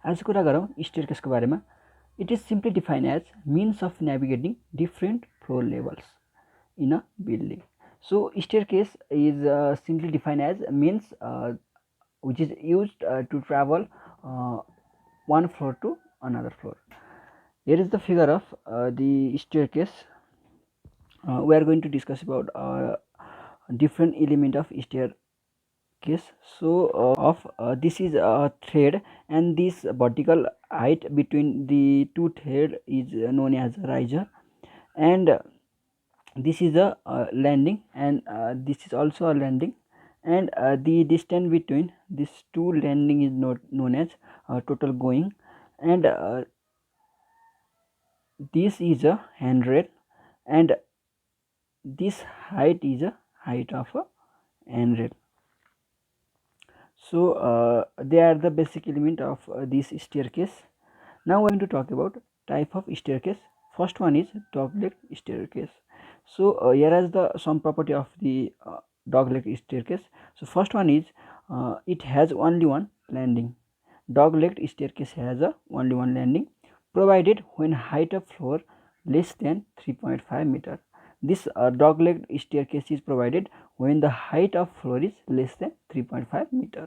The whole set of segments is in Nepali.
आज कुरा गरौँ स्टेयरकेसको बारेमा। It is simply defined as means of navigating different floor levels in a building. So staircase is simply defined as means which is used to travel one floor to another floor. Here is the figure of the staircase. We are going to discuss about different element of staircase. So this is a thread, and this vertical height between the two thread is known as riser, and this is a landing, and this is also a landing, and the distance between these two landing is not known as total going, and this is a handrail, and this height is a height of a handrail. So they are the basic element of this staircase. Now we are going to talk about type of staircase. First one is dogleg staircase. So here is the some property of the dogleg staircase. So first one is it has only one landing. Dog-legged staircase has only one landing, provided when height of floor less than 3.5 meter. This dog-legged staircase is provided when the height of floor is less than 3.5 meter,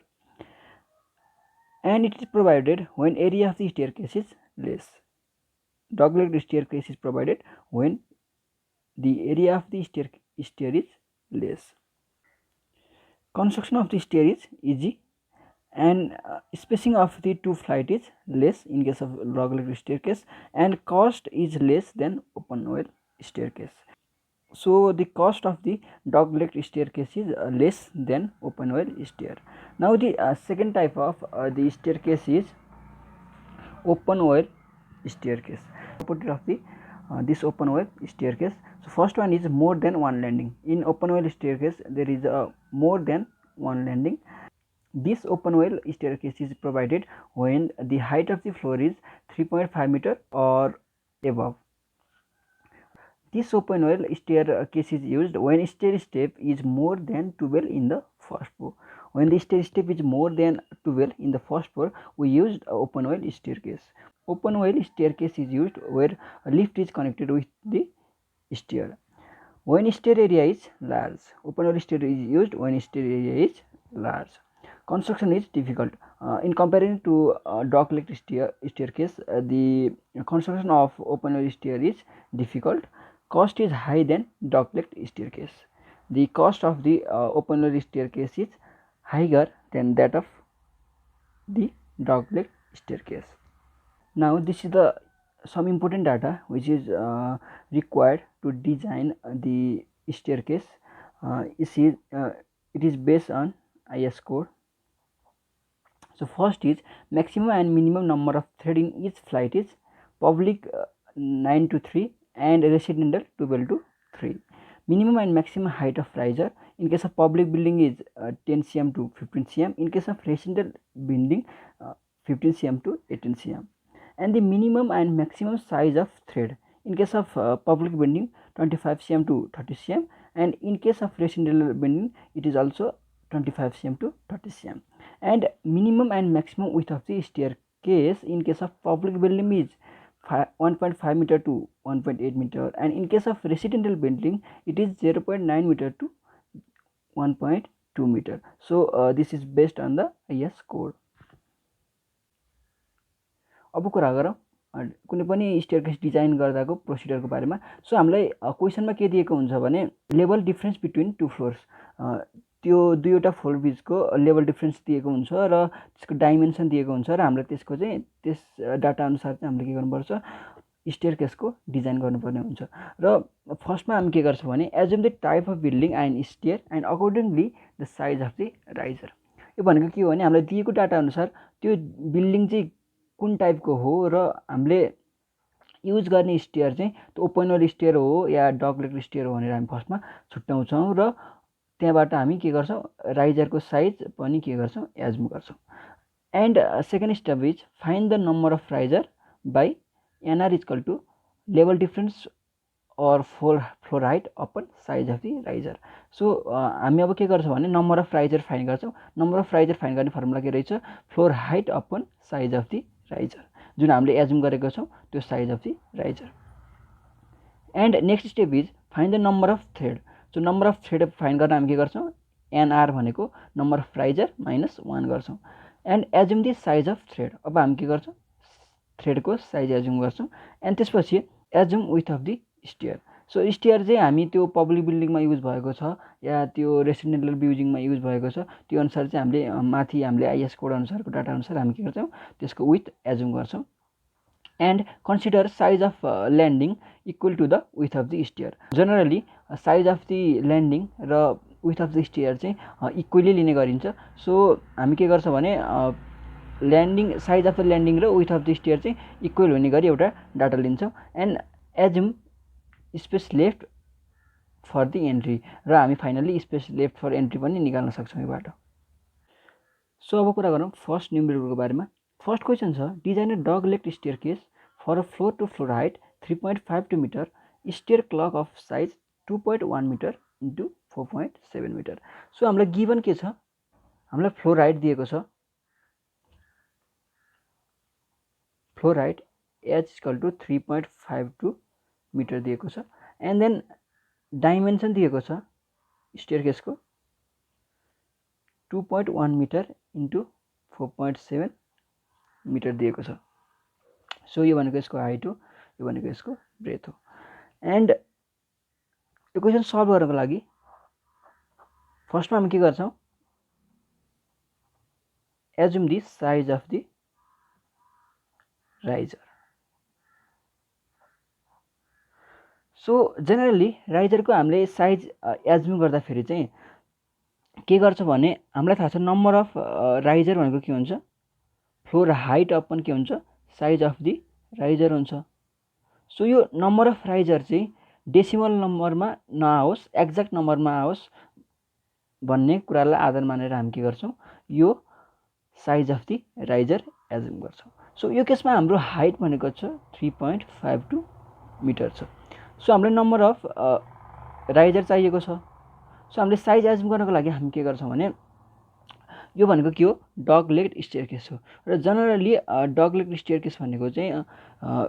and it is provided when area of the staircase is less. Dog-legged staircase is provided when the area of the stair is less. Construction of the stair is easy, and spacing of the two flight is less in case of dog-legged staircase, and cost is less than open well staircase. So the cost of the dog-legged staircase is less than open well stair. Now the second type of the staircase is open well staircase. Property of the this open well staircase. So first one is more than one landing. In open well staircase there is more than one landing. This open well staircase is provided when the height of the floor is 3.5 meter or above. This open well staircase is used when stair step is more than 12 in the first floor. When the stair step is more than 12 in the first floor, we used open well staircase. Open well staircase is used where a lift is connected with the stair. When stair area is large, open well stair is used when stair area is large. Construction is difficult. In comparison to dog-legged staircase, the construction of open well stair is difficult. Cost is high than dog-legged staircase. The cost of the open well staircase is higher than that of the dog-legged staircase. Now this is the some important data which is required to design the staircase. It is based on IS code. So first is maximum and minimum number of thread in each flight is public 9 to 3 and residential 12 to 3. Minimum and maximum height of riser in case of public building is 10 cm to 15 cm. In case of residential building 15 cm to 18 cm. And the minimum and maximum size of thread in case of public building 25 cm to 30 cm, and in case of residential building it is also 25 cm to 30 cm. And minimum and maximum width of the staircase in case of public building is 1.5 meter to 1.8 meter, and in case of residential building it is 0.9 meter to 1.2 meter. So this is based on the IS code. अब कुरा गरौँ कुनै पनि स्टेयरकेस डिजाइन गर्दाको प्रोसिडरको बारेमा. सो हामीलाई क्वेसनमा के दिएको हुन्छ भने level difference between two floors, त्यो दुईवटा फ्लोर बिचको लेभल डिफरेन्स दिएको हुन्छ र त्यसको डाइमेन्सन दिएको हुन्छ र हामीले त्यसको चाहिँ त्यस डाटा अनुसार चाहिँ हामीले के गर्नुपर्छ, स्टेयरकेसको डिजाइन गर्नुपर्ने हुन्छ. र फर्स्टमा हामी के गर्छौँ भने assume the type of building and stair and accordingly the size of the riser. यो भनेको के हो भने हामीलाई दिएको डाटा अनुसार त्यो बिल्डिङ चाहिँ कुन टाइपको हो र हामीले युज गर्ने स्टेयर चाहिँ त्यो ओपन वेल स्टेयर हो या डग-लेग स्टेयर हो भनेर हामी फर्स्टमा छुट्याउँछौँ र त्यहाँबाट हामी के गर्छौँ, राइजरको साइज पनि के गर्छौँ, एज्युम गर्छौँ. And second step is find the number of riser by NR equal to level difference or floor height upon size of the riser. So हामी अब के गर्छौँ भने नम्बर अफ राइजर फाइन्ड गर्छौँ. नम्बर अफ राइजर फाइन्ड गर्ने फर्मुला के रहेछ, floor height upon size of the riser, जुन हामीले एज्युम गरेको छौँ त्यो size of the riser. And next step is find the number of thread. So number of thread find गर्न हामी के गर्छौँ, एनआर भनेको नम्बर अफ राइजर माइनस 1 गर्छौँ। And assume the size of thread, अब हामी के गर्छौँ, थ्रेडको साइज एज्युम गर्छौँ। एन्ड त्यसपछि assume width of the stair. So stair चाहिँ हामी त्यो पब्लिक बिल्डिङमा युज भएको छ या त्यो रेसिडेन्टल बिल्डिङमा युज भएको छ, त्यो अनुसार चाहिँ हामीले माथि हामीले आइएस कोड अनुसारको डाटा अनुसार हामी के गर्छौँ, त्यसको विथ एज्युम गर्छौँ। And consider size of landing equal to the width of the stair. Generally size of the landing र विथ अफ द स्टेयर चाहिँ इक्वली लिने गरिन्छ। सो हामी के गर्छौँ भने landing size of the landing र विथ अफ द स्टेयर चाहिँ इक्वल हुने गरी एउटा डाटा लिन्छौँ। And assume space left for the entry, र हामी finally space left for entry पनि निकाल्न सक्छौँ योबाट। सो अब कुरा गरौँ फर्स्ट न्युमेरिकलको बारेमा। फर्स्ट क्वेसन छ, design a dog leg stair case for a floor to floor height 3.52 meter, stair clock of size 2.1 meter into 4.7 meter. So हामीलाई गिभन के छ, हामीलाई फ्लोर हाइट दिएको छ, floor height H equal to 3.52 meter दिएको छ। एन्ड देन डाइमेन्सन दिएको छ स्टेयर केसको 2.1 मिटर इन्टु 4.7 मिटर दिएको छ। सो यो भनेको यसको हाइट हो, यो भनेको यसको ब्रेथ हो। एन्ड यो क्वेसन सल्भ गर्नको लागि फर्स्टमा हामी के गर्छौँ, assume the size of the riser. So generally राइजरको हामीले साइज एज्युम गर्दाखेरि चाहिँ के गर्छ भने हामीलाई थाहा छ नम्बर अफ राइजर भनेको के हुन्छ, फ्लोर हाइट अपन के हुन्छ, साइज अफ द राइजर हुन्छ। सो यो नम्बर अफ राइजर चाहिँ डेसिमल नम्बरमा नआओस्, एक्ज्याक्ट नम्बरमा आओस् भन्ने कुरालाई आधार मानेर हामी के गर्छौँ, यो size of the riser assume गर्छौँ। सो यो केसमा हाम्रो हाइट भनेको छ 3.52 मिटर छ। सो हामीलाई नम्बर अफ राइजर चाहिएको छ। सो हामीले साइज एज्युम गर्नको लागि हामी के गर्छौँ भने यो भनेको के हो, डग लेग स्टेयर केस हो। र जेनरली डग लेग स्टेयर केस भनेको चाहिँ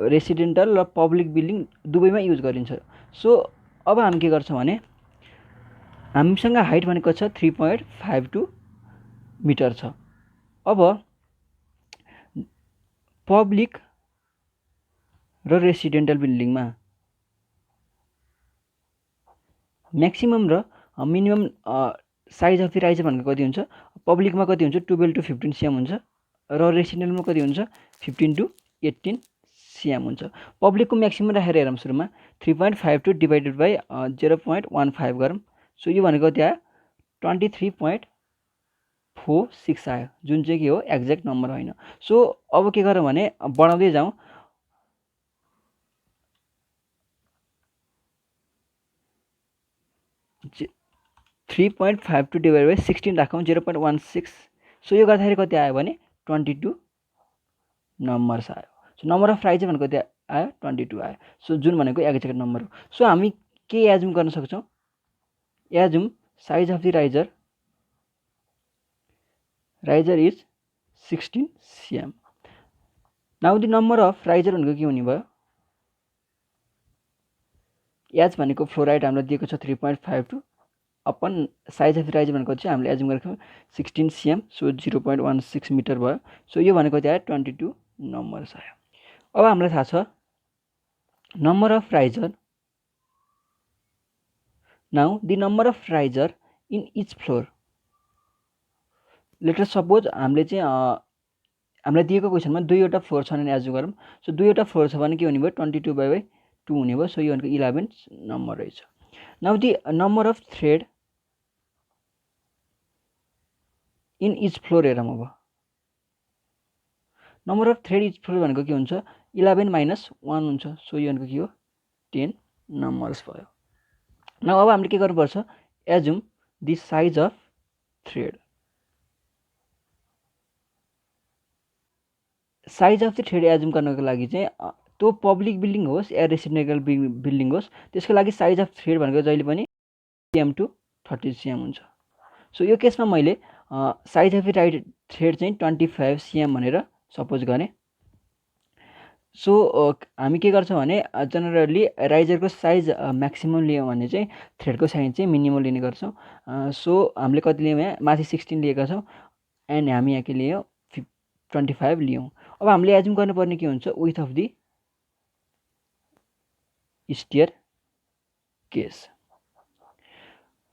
रेसिडेन्टल र पब्लिक बिल्डिङ दुवैमा युज गरिन्छ। सो अब हामी के गर्छौँ भने हामीसँग हाइट भनेको छ 3.52 मिटर छ। अब पब्लिक र रेसिडेन्टल बिल्डिङमा म्याक्सिमम र minimum size of the riser भनेको कति हुन्छ, पब्लिकमा कति हुन्छ 12 to 15 सिएम हुन्छ, र रेसिडेन्टलमा कति हुन्छ 15 to 18 सिएम हुन्छ। पब्लिकको म्याक्सिमम राखेर हेरौँ सुरुमा 3.52 डिभाइडेड बाई 0.15 गरौँ। सो यो भनेको त्यहाँ 23.46 आयो, जुन चाहिँ के हो एक्ज्याक्ट नम्बर होइन। सो अब के गरौँ भने बढाउँदै जाउँ, जे 3.52 डिभाइड बाई 16 राखौँ 0.16। सो यो गर्दाखेरि कति आयो भने 22 नम्बर्स आयो। सो नम्बर अफ राइजर भनेको त्यहाँ आयो 22 आयो। सो जुन भनेको एक्ज्याक्ट नम्बर हो। सो हामी के एज्युम गर्न सक्छौँ, assume size of the riser, riser is 16 CM. Now the number of riser भनेको के हुने भयो, एच भनेको फ्लोर हाइट हामीलाई दिएको छ 3.52 अपन साइज अफ राइजर भनेको चाहिँ हामीले एज्युम गरेको 16 सिएम। सो 0.16 मिटर भयो। सो यो भनेको चाहिँ 22 नम्बर्स आयो। अब हामीलाई थाहा छ number of riser, now the number of riser in each floor. Let us suppose हामीले चाहिँ हामीलाई दिएको क्वेसनमा दुईवटा फ्लोर छन् भने एज्युम गरौँ। सो दुईवटा फ्लोर छ भने के हुने भयो 22/2 हुने भयो। सो यो भनेको 11 नम्बर रहेछ। Now the number of thread in each floor हेरौँ। अब number of thread each floor भनेको के हुन्छ 11 माइनस 1 हुन्छ। सो यो भनेको के हो 10 नम्बर्स भयो। नाउ अब हामीले के गर्नुपर्छ, assume the size of thread. Size of the thread assume गर्नको लागि चाहिँ त्यो पब्लिक बिल्डिङ होस् या रेसिडेन्टल बिल्डिङ होस्, त्यसको लागि साइज अफ थ्रेड भनेको जहिले पनि CM to 30 CM हुन्छ। सो यो केसमा मैले साइज अफ द थ्रेड चाहिँ 25 CM भनेर सपोज गरेँ। सो हामी के गर्छौँ भने जनरली राइजरको साइज म्याक्सिमम लियौँ भने चाहिँ थ्रेडको साइज चाहिँ मिनिमम लिने गर्छौँ। सो हामीले कति लियौँ यहाँ माथि 16 लिएका छौँ एन्ड हामी यहाँ के लियौँ 25 लियौँ। अब हामीले एज्युम गर्नुपर्ने के हुन्छ width of the staircase.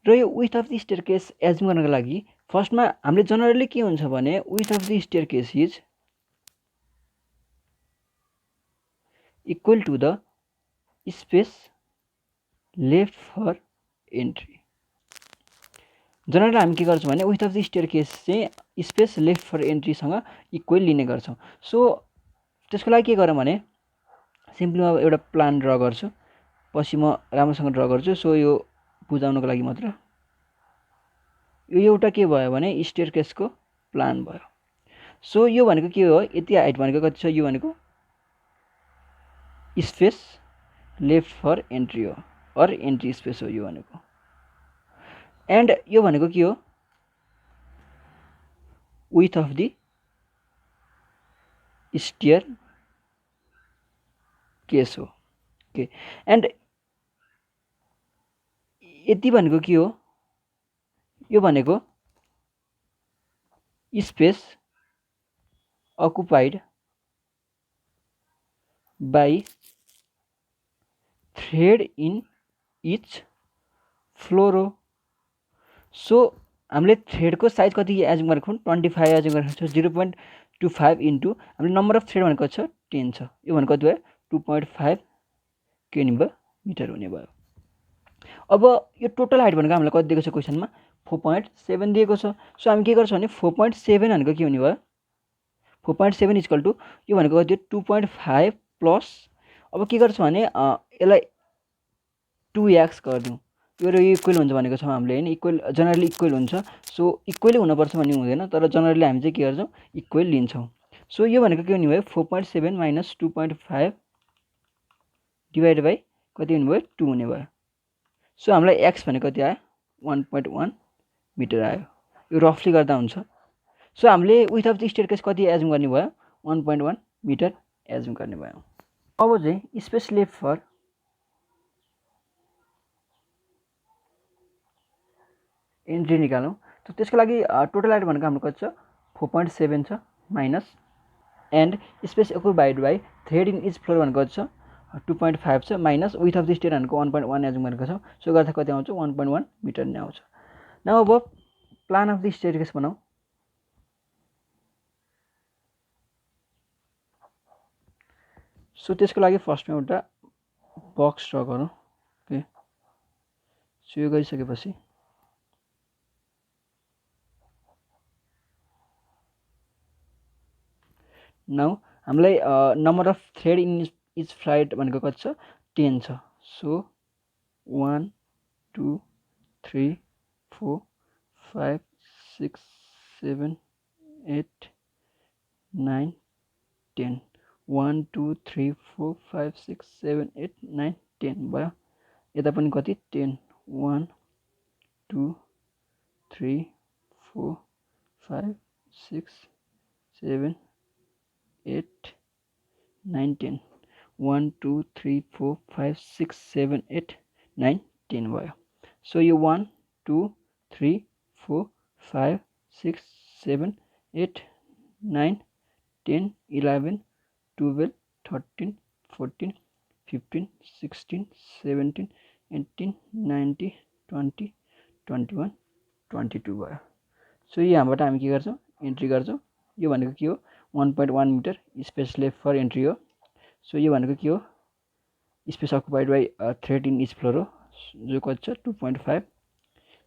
र यो width of the staircase assume गर्नको लागि फर्स्टमा हामीले जनरली के हुन्छ भने width of the staircase is equal to the space left for entry. Generally हामी के गर्छौँ भने width of the staircase चाहिँ स्पेस लेफ्ट फर एन्ट्रीसँग इक्वल लिने गर्छौँ। सो त्यसको लागि के गरौँ भने सिम्पली म एउटा प्लान ड्र गर्छु, पछि म राम्रोसँग ड्र गर्छु। सो यो बुझाउनको लागि मात्र यो एउटा के भयो भने स्टेयर केसको प्लान भयो। सो यो भनेको के हो, यति हाइट भनेको कति छ, यो भनेको स्पेस लेफ्ट फर एन्ट्री हो अर एन्ट्री स्पेस हो यो भनेको। एन्ड यो भनेको के हो width of the staircase हो। ओके, एन्ड यति भनेको के हो, यो भनेको space occupied by thread in each floor हो। सो हामीले थ्रेडको साइज कति एज्युम गरेको छौँ 25 एज्युम गरेको छौँ। 0.25 इन्टु हामीले नम्बर अफ थ्रेड भनेको छ 10 छ, यो भनेको कति भयो 2.5 किलोमिटर हुने भयो। अब यो टोटल हाइट भनेको हामीलाई कति दिएको छ क्वेसनमा 4.7 दिएको छ। सो हामी के गर्छौँ भने 4.7 भनेको के हुने भयो 4.7 इक्वल टु यो भनेको कति 2.5 प्लस अब के गर्छौँ भने यसलाई 2x गरिदिउँ, यो र यो इक्वल हुन्छ भनेको छौँ हामीले होइन, इक्वल जनरली इक्वल हुन्छ। सो इक्वली हुनुपर्छ भन्ने हुँदैन, तर जनरली हामी चाहिँ के गर्छौँ इक्वल लिन्छौँ। सो यो भनेको के हुने भयो 4.7 माइनस 2.5 डिभाइड बाई कति हुने भयो 2 हुने भयो। सो हामीलाई एक्स भनेको कति आयो 1.1 मिटर आयो, यो रफली गर्दा हुन्छ। सो हामीले width of the staircase कति एज्युम गर्ने भयो 1.1 मिटर एज्युम गर्ने भयो। अब चाहिँ स्पेस लेफ्ट फर एन्ट्री निकालौँ। त त्यसको लागि टोटल हाइट भनेको हाम्रो कति छ 4.7 छ minus and space occupied by thread in each floor भनेको कति छ 2.5 छ minus width of the stair भनेको 1.1 एज्युम गरेको छौँ। सो गर्दा कति आउँछ 1.1 मिटर नै आउँछ। न अब plan of the staircase बनाऊ। सो त्यसको लागि फर्स्टमा एउटा बक्स ड्र गरौँ। ओके, सो यो गरिसकेपछि नाउ हामीलाई number of thread in each flight भनेको कति छ 10 छ। सो 1 2 3 4 5 6 7 8 9 10 1 2 3 4 5 6 7 8 9 10 भयो। यता पनि कति 10 1 2 3 4 5 6 7 8 9 10 1 2 3 4 5 6 7 8 9 10 भयो। सो यो 1 2 3 4 5 6 7 8 9 10 11 12 13 14 15 16 17 18 19 20 21 22 भयो। सो यो यहाँबाट हामी के गर्छौँ एन्ट्री गर्छौँ। यो भनेको के हो 1.1 meter space left for entry हो। सो यो भनेको के हो space occupied by thread in each floor हो, जो कति छ 2.5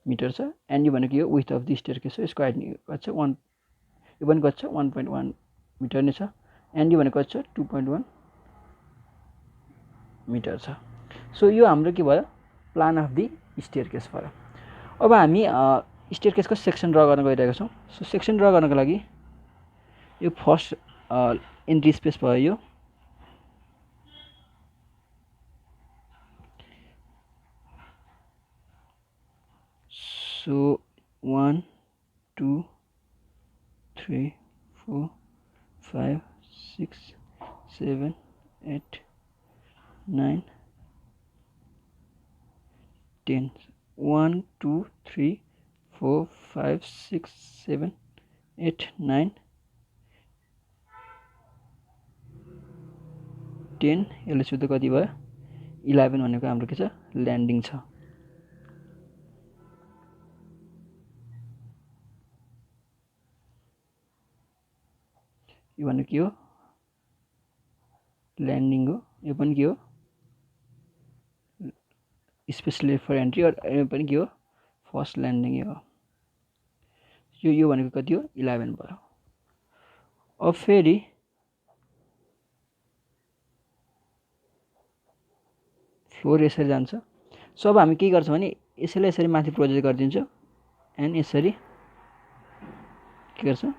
मिटर छ। एन्ड यो भनेको यो width of the staircase हो, यसको हाइट कति छ 1, यो पनि कति छ 1.1 मिटर नै छ। एन्ड यो भनेको कति छ 2.1 मिटर छ। सो यो हाम्रो के भयो plan of the staircase भयो। अब हामी स्टेयर केसको सेक्सन ड्र गर्न गइरहेका छौँ। सो सेक्सन ड्र गर्नको लागि यो फर्स्ट एन्ट्री स्पेस भयो यो। सो 1 2 3 4 5 6 7 8 9 10 1 2 3 4 5 6 7 8 9 10 यसले सुत्दा कति भयो 11 भनेको हाम्रो के छ ल्यान्डिङ छ यो भनेको के हो ल्यान्डिङ हो यो पनि के हो स्पेशली फर एन्ट्री यो पनि के हो फर्स्ट ल्यान्डिङ हो यो भनेको कति हो 11 भयो अब फेरि फ्लोर यसरी जान्छ सो अब हामी के गर्छौँ भने यसैलाई यसरी माथि प्रोजेक्ट गरिदिन्छौँ एन्ड यसरी के गर्छौँ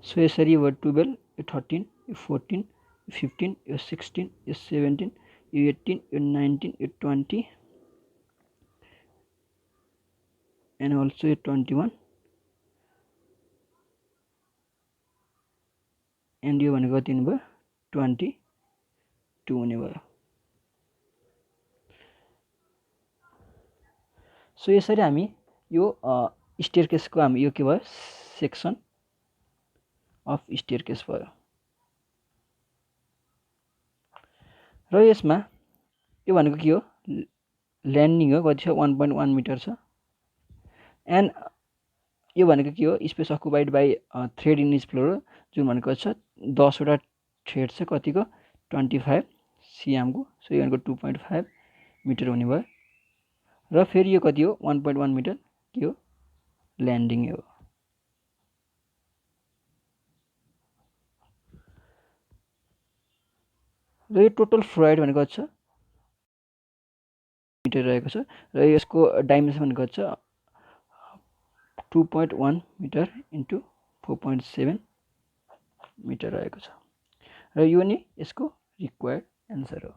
सो यसरी यो 12 यो 13 यो 14 यो 15 यो 16 यो 17 यो 18 यो 19 यो 20 and also 21 and यो भनेको कति हुने भयो 22 हुने भयो सो यसरी हामी यो स्टेयरकेसको हामी यो के भयो सेक्सन अफ स्टेयरकेस भयो र यसमा यो भनेको के हो ल्यान्डिङ हो कति छ 1.1 मिटर छ एन्ड यो भनेको के हो space occupied by thread in each floor जुन भनेको छ 10 वटा थ्रेड छ कतिको 25 cm को सो यो भनेको 2.5 मिटर हुने भयो र फेरि यो कति हो 1.1 मिटर के हो ल्यान्डिङ हो र यो टोटल फ्लोराइड भनेको छ मिटर रहेको छ र यसको डाइमेन्सन भनेको छ 2.1 मिटर इन्टु 4.7 मिटर रहेको छ र यो नै यसको रिक्वायर्ड एन्सर हो